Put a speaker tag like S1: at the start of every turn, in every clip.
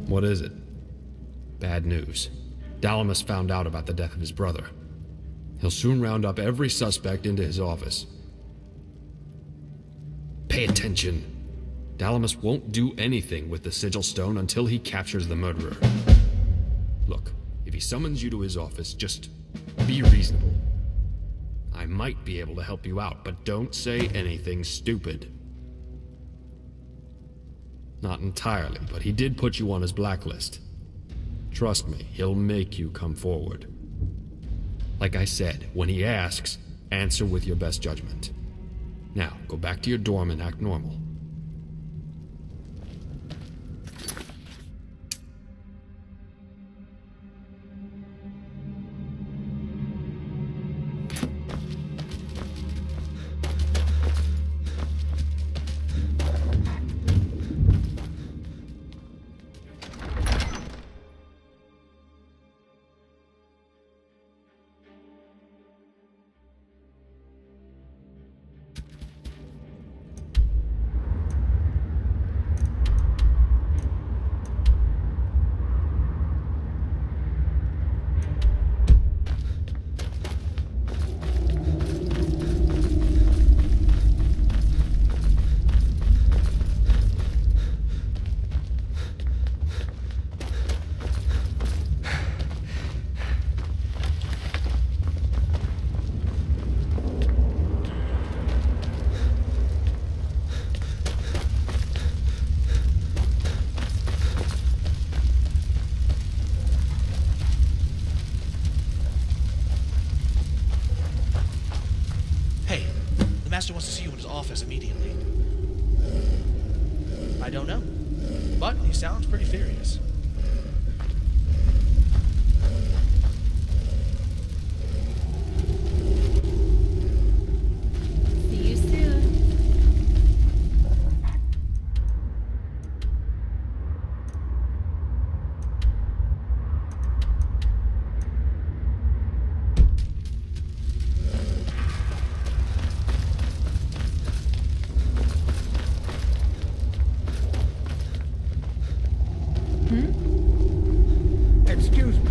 S1: What is it? Bad news. Daedras found out about the death of his brother. He'll soon round up every suspect into his office. Pay attention. Daedras won't do anything with the sigil stone until he captures the murderer. Look, if he summons you to his office, just be reasonable. I might be able to help you out, but don't say anything stupid. Not entirely, but he did put you on his blacklist. Trust me, he'll make you come forward. Like I said, when he asks, answer with your best judgment. Now, go back to your dorm and act normal.
S2: Wants to see you in his office immediately. I don't know, but he sounds pretty furious.
S3: See you soon.
S4: Excuse me.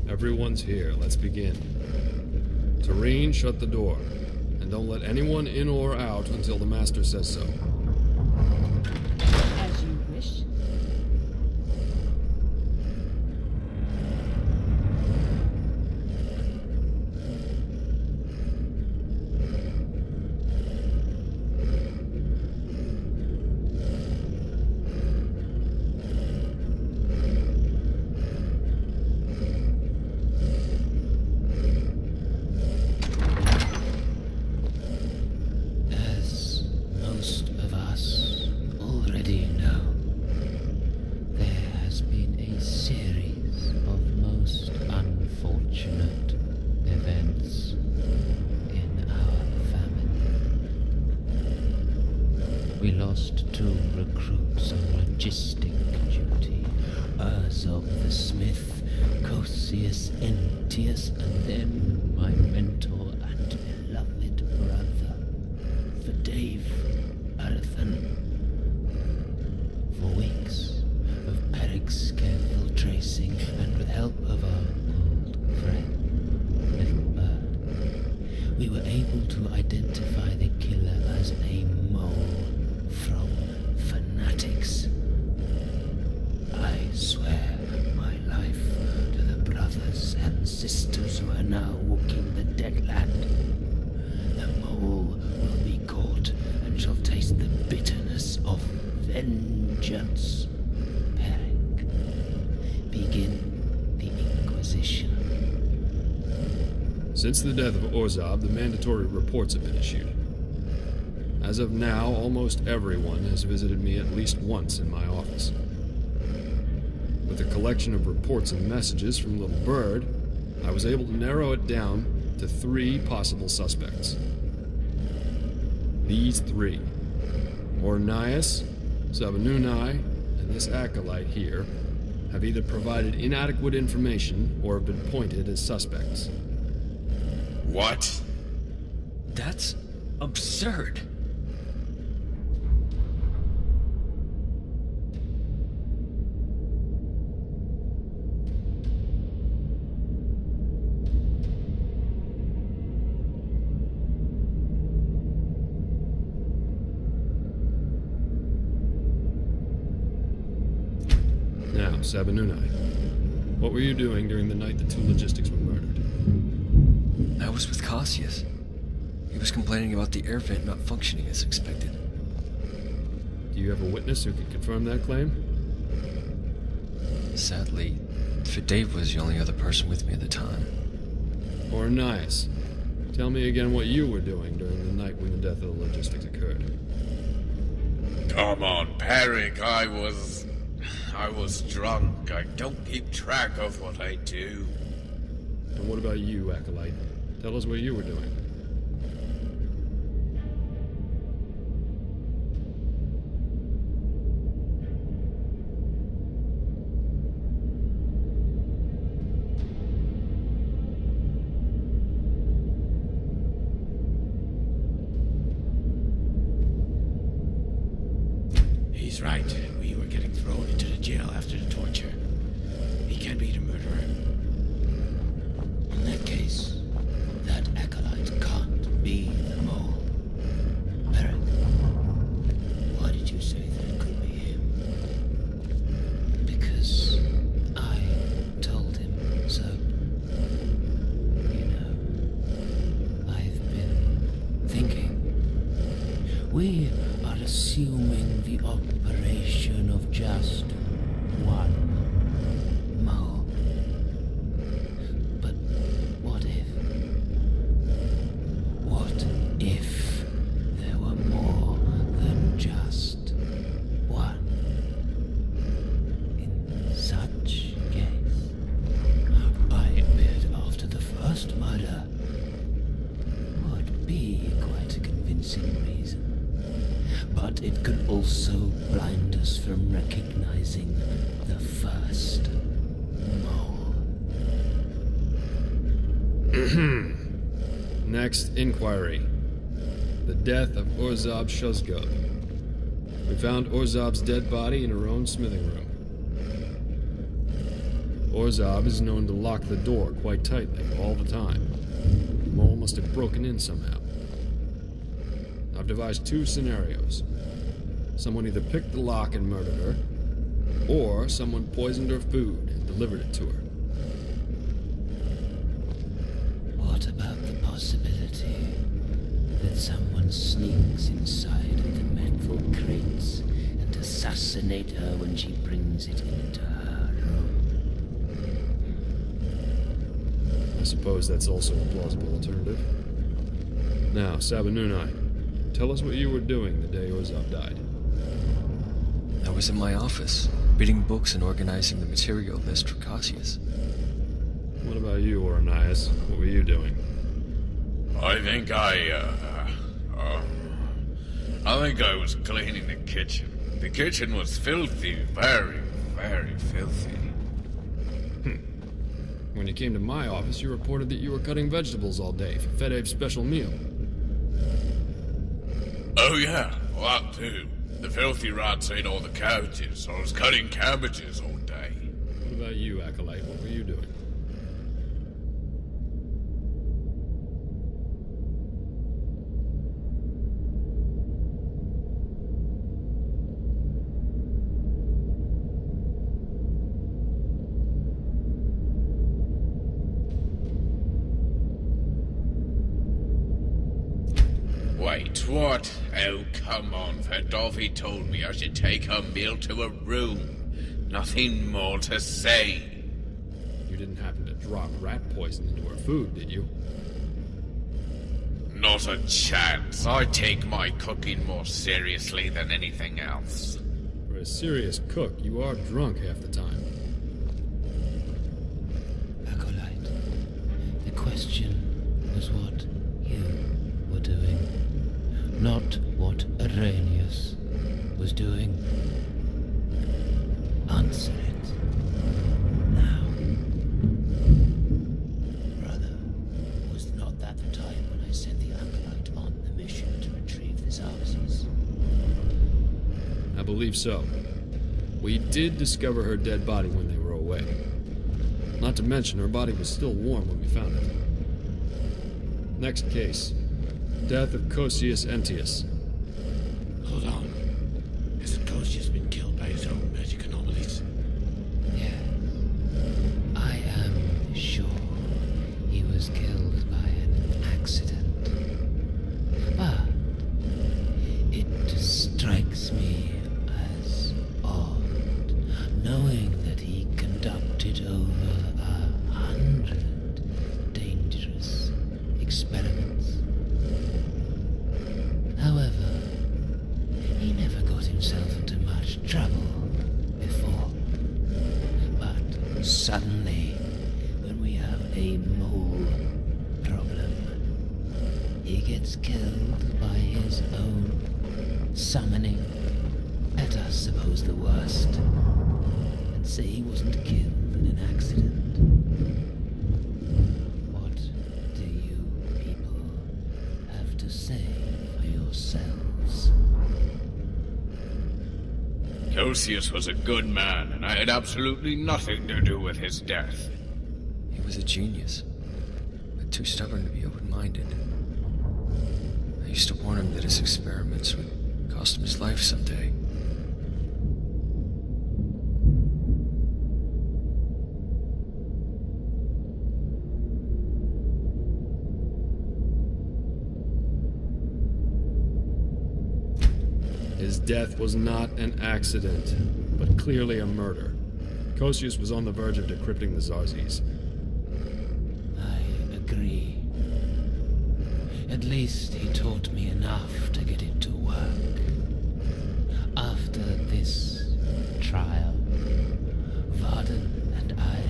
S1: Everyone's here. Let's begin. Tareen, shut the door. And don't let anyone in or out until the master says so.
S3: As you wish.
S5: We lost 2 recruits on logistic duty. Urzog the Smith, Cosius Entius, and then my mentor and beloved brother, for Dave Arathan. For weeks of Eric's careful tracing, and with help of our old friend, Little Bird, we were able to identify the killer as a mole from fanatics. I swear my life to the brothers and sisters who are now walking the dead land. The mole will be caught and shall taste the bitterness of vengeance. Peric, begin the Inquisition.
S1: Since the death of Orzab, the mandatory reports have been issued. As of now, almost everyone has visited me at least once in my office. With a collection of reports and messages from Little Bird, I was able to narrow it down to 3 possible suspects. These 3, Nirtius Pontanian, and this acolyte here, have either provided inadequate information or have been pointed as suspects.
S4: What?
S5: That's absurd.
S1: Now, ᵯᴑᴆᴆᴇᴆ, what were you doing during the night the 2 logistics were murdered?
S6: I was with Cassius. He was complaining about the air vent not functioning as expected.
S1: Do you have a witness who can confirm that claim?
S6: Sadly, Dave was the only other person with me at the time.
S1: Nirtius, tell me again what you were doing during the night when the death of the logistics occurred.
S4: Come on, Peric, I was drunk. I don't keep track of what I do.
S1: And what about you, acolyte? Tell us what you were doing.
S7: He's right. We were getting thrown into the jail after the torture. He can't be the murderer. In that case, that acolyte can't be the mole. Eric, why did you say that it could be him?
S5: Because I told him so. You know, I've been thinking. We are assuming the operation of just one mole. But what if? What if there were more than just one? In such case, I bet after the first murder would be quite a convincing reason. But it could also blind us from recognizing the first mole.
S1: Next inquiry. The death of Orzab Shuzgub. We found Orzab's dead body in her own smithing room. Orzab is known to lock the door quite tightly all the time. The mole must have broken in somehow. I've devised 2 scenarios. Someone either picked the lock and murdered her, or someone poisoned her food and delivered it to her.
S5: What about the possibility that someone sneaks inside of the metal crates and assassinate her when she brings it into her room?
S1: I suppose that's also a plausible alternative. Now, ᵯᴑᴆᴆᴇᴆ, tell us what you were doing the day Orzab died.
S6: I was in my office, reading books and organizing the material list for Cassius.
S1: What about you, Nirtius? What were you doing?
S4: I think I was cleaning the kitchen. The kitchen was filthy, very, very filthy.
S1: When you came to my office, you reported that you were cutting vegetables all day for Fedave's special meal.
S4: Oh yeah, that too. The filthy rats ate all the cabbages, so I was cutting cabbages all day.
S1: What about you, acolyte? What were you doing?
S4: Wait, what? Oh, come on. Verdovey told me I should take her meal to a room. Nothing more to say.
S1: You didn't happen to drop rat poison into her food, did you?
S4: Not a chance. I take my cooking more seriously than anything else.
S1: For a serious cook, you are drunk half the time.
S5: Acolyte, the question was what you were doing, not what Arrhenius was doing. Answer it. Now.
S7: Brother, was not that the time when I sent the acolyte on the mission to retrieve the ᵯᴑᴆᴆᴆ?
S1: I believe so. We did discover her dead body when they were away. Not to mention, her body was still warm when we found it. Next case. Death of Cosius Entius.
S7: Hold on. Hasn't Cosius been killed by his own magic anomalies?
S5: Yeah. I am sure he was killed by an accident. But it strikes me as odd, knowing that he conducted over 100 dangerous experiments. However, he never got himself into much trouble before. But suddenly, when we have a mole problem, he gets killed by his own summoning. Let us suppose the worst, and say he wasn't killed in an accident. What do you people have to say for yourselves?
S4: Cosius was a good man, and I had absolutely nothing to do with his death.
S6: He was a genius, but too stubborn to be open-minded. I used to warn him that his experiments would cost him his life someday.
S1: His death was not an accident, but clearly a murder. Cosius was on the verge of decrypting the ᵯᴑᴆᴆ.
S5: I agree. At least he taught me enough to get it to work. After this trial, Varden and I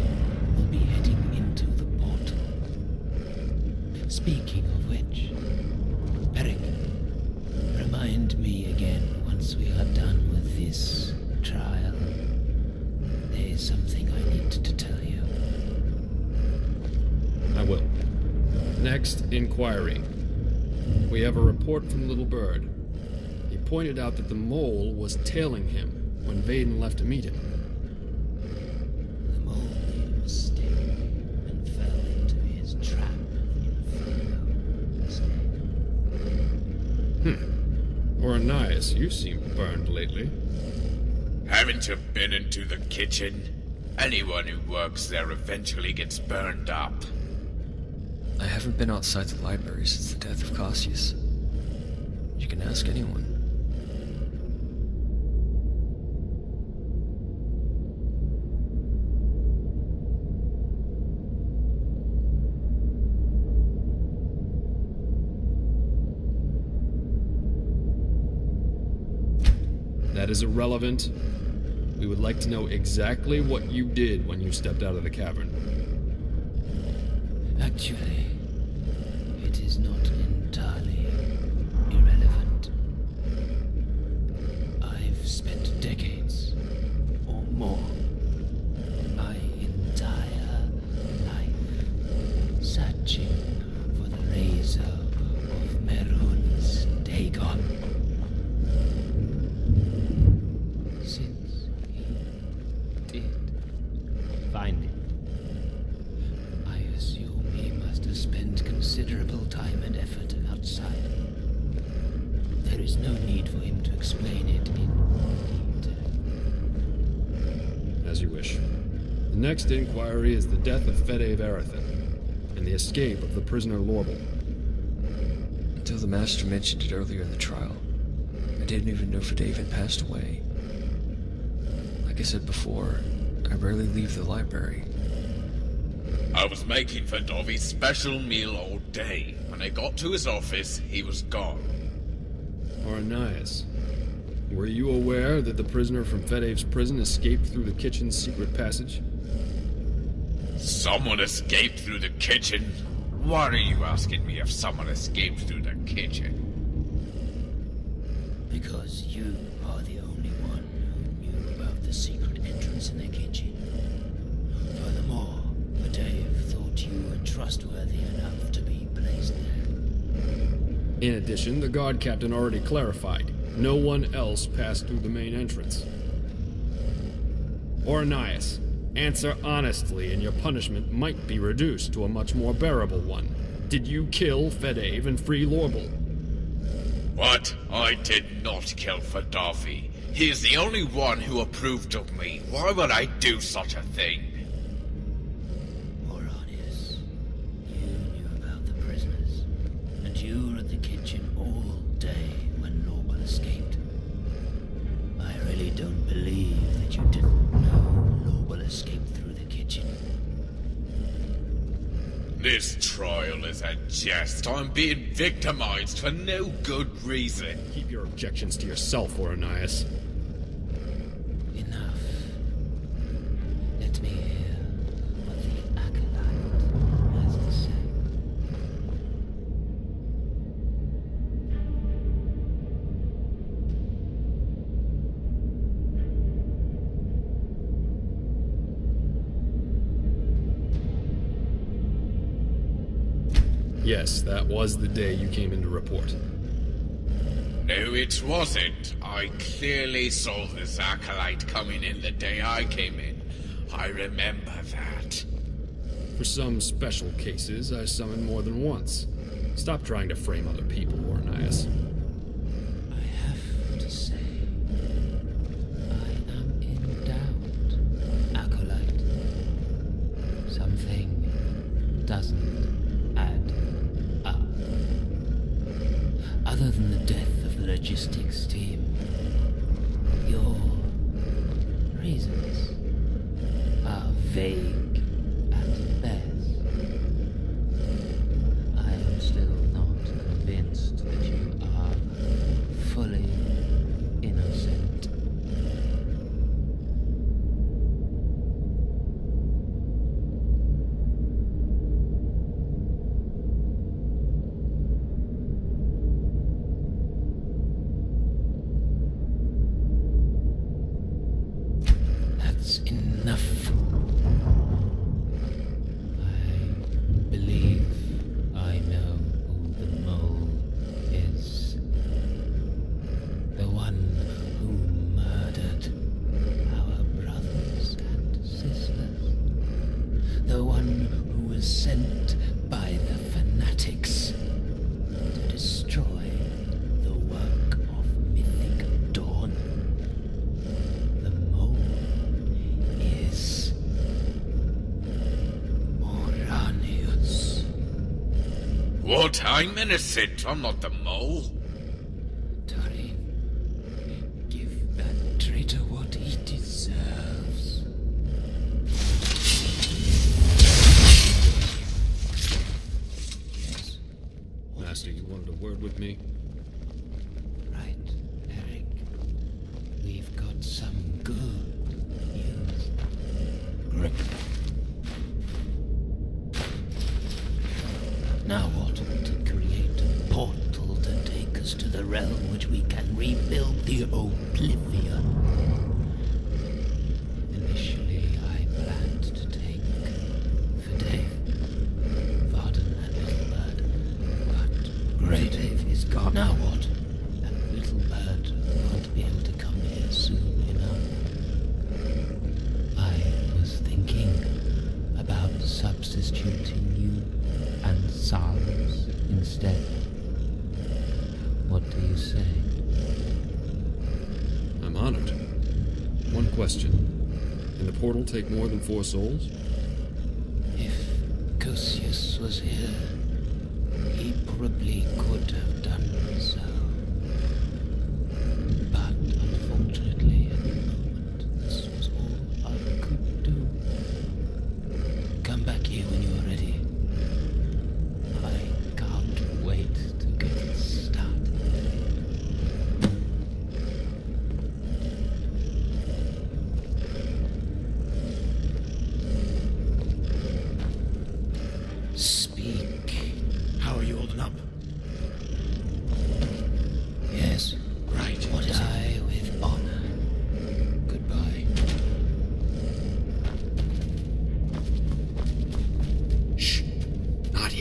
S5: will be heading into the portal. Speaking of which, Eric, remind me again once we are done with this trial. There is something I need to tell you.
S1: I will. Next, inquiry. We have a report from Little Bird. He pointed out that the mole was tailing him when Vaden left to meet him.
S7: The mole made a mistake and fell into his trap instead.
S1: Oranias, you seem burned lately.
S4: Haven't you been into the kitchen? Anyone who works there eventually gets burned up.
S6: I haven't been outside the library since the death of Cosius. You can ask anyone.
S1: That is irrelevant. We would like to know exactly what you did when you stepped out of the cavern.
S5: Actually, it is not entirely irrelevant. I've spent decades, or more, my entire life, searching for the razor of Mehrunes Dagon. Since he did find it, I assume he must have spent considerable time and effort outside. There is no need for him to explain it in detail.
S1: As you wish. The next inquiry is the death of Fede Varathan and the escape of the prisoner Lorbel.
S6: Until the Master mentioned it earlier in the trial, I didn't even know Fede had passed away. Like I said before, I rarely leave the library.
S4: I was making for Dovi's special meal all day when When I got to his office, he was gone.
S1: Aranias, were you aware that the prisoner from Fedave's prison escaped through the kitchen's secret passage?
S4: Someone escaped through the kitchen? Why are you asking me if someone escaped through the kitchen?
S7: Because you are the only one who knew about the secret entrance in the kitchen. Furthermore, Dave thought you were trustworthy enough to be placed there.
S1: In addition, the guard captain already clarified. No one else passed through the main entrance. Aranias, answer honestly and your punishment might be reduced to a much more bearable one. Did you kill Fedave and free Lorbel?
S4: What? I did not kill Fadavi. He is the only one who approved of me. Why would I do such a thing?
S7: Aranias, you knew about the prisoners, and you were at the kitchen all day when Lorbel escaped. I really don't believe that you didn't know Lorbel escaped through the kitchen.
S4: This trial is a jest. I'm being victimized for no good reason.
S1: Keep your objections to yourself, Aranias.
S7: Enough. Let me hear what the acolyte has to say.
S1: Yes, that was the day you came in to report.
S4: No, it wasn't. I clearly saw this acolyte coming in the day I came in. I remember that.
S1: For some special cases, I summon more than once. Stop trying to frame other people, Aranias.
S7: I have to say, I am in doubt, acolyte. Something doesn't add up. Other than the death of the logistics team, your reasons are vague at best. I am still not convinced that you are fully innocent. That's enough. I believe I know who the mole is. The one who murdered our brothers and sisters. The one who was sent by the fanatics to destroy the work of Mythic Dawn. The mole is Moranius.
S4: What? I'm innocent. I'm not the mole.
S7: Turin, give that traitor what he deserves. Yes,
S1: Master, you wanted a word with me?
S7: right, Eric. We've got some good news. Great. Now what? To create a portal to take us to the realm which we can rebuild the Oblivion. Initially, I planned to take Fidave, Varden, and Little Bird, but Grey Dave is gone. Now what? That Little Bird won't be able to come here soon enough. I was thinking about substituting you and Sals instead. What do you say?
S1: I'm honored. One question. Can the portal take more than 4 souls?
S7: If Cosius was here, he probably could have done so. But unfortunately, at the moment, this was all I could do. Come back here when you are ready. I can't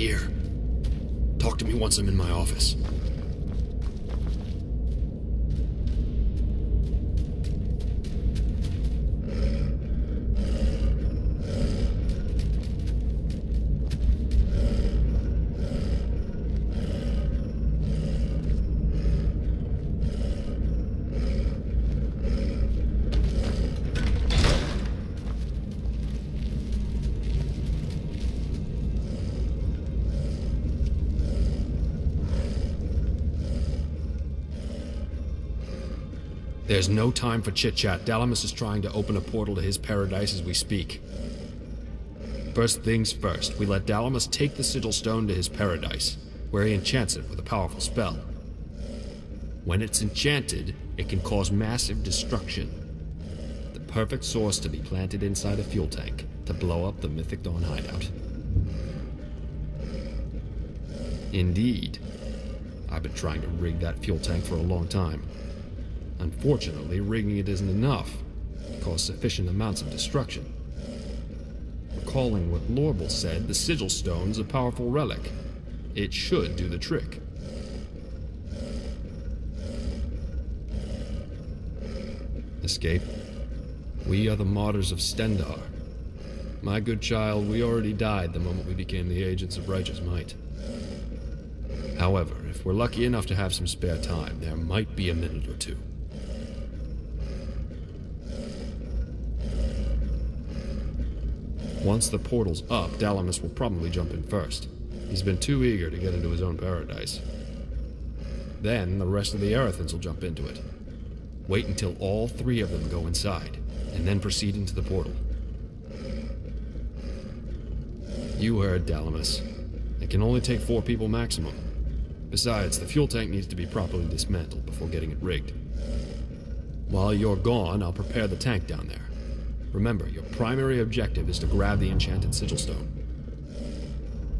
S1: here. Talk to me once I'm in my office. There's no time for chit-chat. Daedras is trying to open a portal to his paradise as we speak. First things first, we let Daedras take the sigil stone to his paradise, where he enchants it with a powerful spell. When it's enchanted, it can cause massive destruction. The perfect source to be planted inside a fuel tank to blow up the Mythic Dawn hideout. Indeed. I've been trying to rig that fuel tank for a long time. Unfortunately, rigging it isn't enough to cause sufficient amounts of destruction. Recalling what Lorble said, the Sigil Stone's a powerful relic. It should do the trick. Escape? We are the martyrs of Stendarr. My good child, we already died the moment we became the agents of righteous might. However, if we're lucky enough to have some spare time, there might be a minute or two. Once the portal's up, Daedras will probably jump in first. He's been too eager to get into his own paradise. Then, the rest of the Erathons will jump into it. Wait until all three of them go inside, and then proceed into the portal. You heard, Daedras. It can only take 4 people maximum. Besides, the fuel tank needs to be properly dismantled before getting it rigged. While you're gone, I'll prepare the tank down there. Remember, your primary objective is to grab the enchanted sigil stone.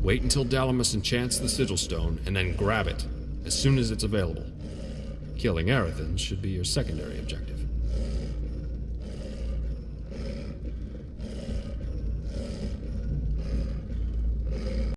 S1: Wait until Daedras enchants the sigil stone, and then grab it, as soon as it's available. Killing Erathons should be your secondary objective.